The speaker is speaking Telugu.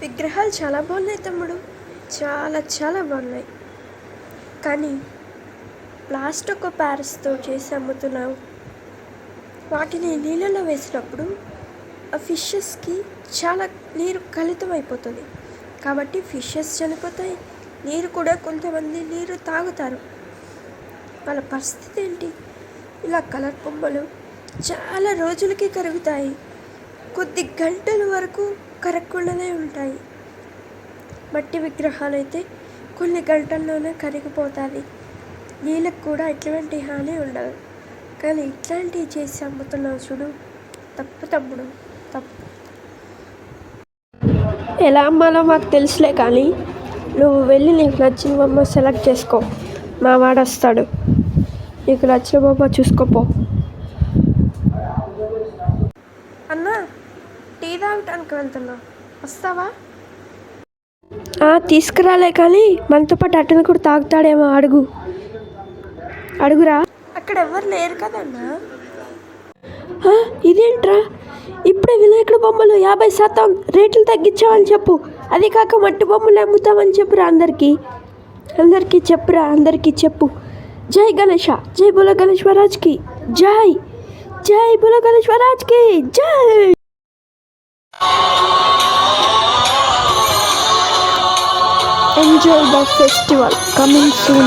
విగ్రహాలు చాలా బాగున్నాయి తమ్ముడు, చాలా చాలా బాగున్నాయి. కానీ ప్లాస్టిక్ ప్యారెస్తో చేసి అమ్ముతున్నావు. వాటిని నీళ్ళలో వేసినప్పుడు ఆ ఫిషెస్కి చాలా నీరు కలుషితం అయిపోతుంది. కాబట్టి ఫిషెస్ చనిపోతాయి. నీరు కూడా కొంతమంది నీరు తాగుతారు. వాళ్ళ పరిస్థితి ఏంటి? ఇలా కలర్ బొమ్మలు చాలా రోజులకి కరుగుతాయి. కొద్ది గంటల వరకు కరగకుండానే ఉంటాయి. మట్టి విగ్రహాలు అయితే కొన్ని గంటల్లోనే కరిగిపోతుంది. నీళ్ళకు కూడా ఎటువంటి హాని ఉండదు. కానీ ఇట్లాంటివి చేసి అమ్ముతున్నావు చూడు, తప్పు తమ్ముడు, తప్పు. ఎలా అమ్మాలో మాకు తెలుసులే, కానీ నువ్వు వెళ్ళి నీకు నచ్చిన బొమ్మ సెలెక్ట్ చేసుకో. మా వాడు వస్తాడు, నీకు నచ్చిన బొమ్మ చూసుకోపో. అన్నా, టీ తాగటానికి వెళ్తున్నా, వస్తావా? తీసుకురాలే, కానీ మనతో పాటు అట్టను కూడా తాగుతాడేమో, అడుగురా. అక్కడ ఎవరు లేరు కదన్నా. ఇదేంట్రా, ఇప్పుడే వినాయకుడు బొమ్మలు 50% రేట్లు తగ్గించామని చెప్పు. అది కాక మట్టి బొమ్మలు అమ్ముతామని చెప్పురా. అందరికీ చెప్పురా, అందరికీ చెప్పు. జై గణేష, జై బోలో గణేష్ మహారాజ్కి జై, జై బోలో గణేష్ మహారాజ్కి జై. Enjoy the festival coming soon.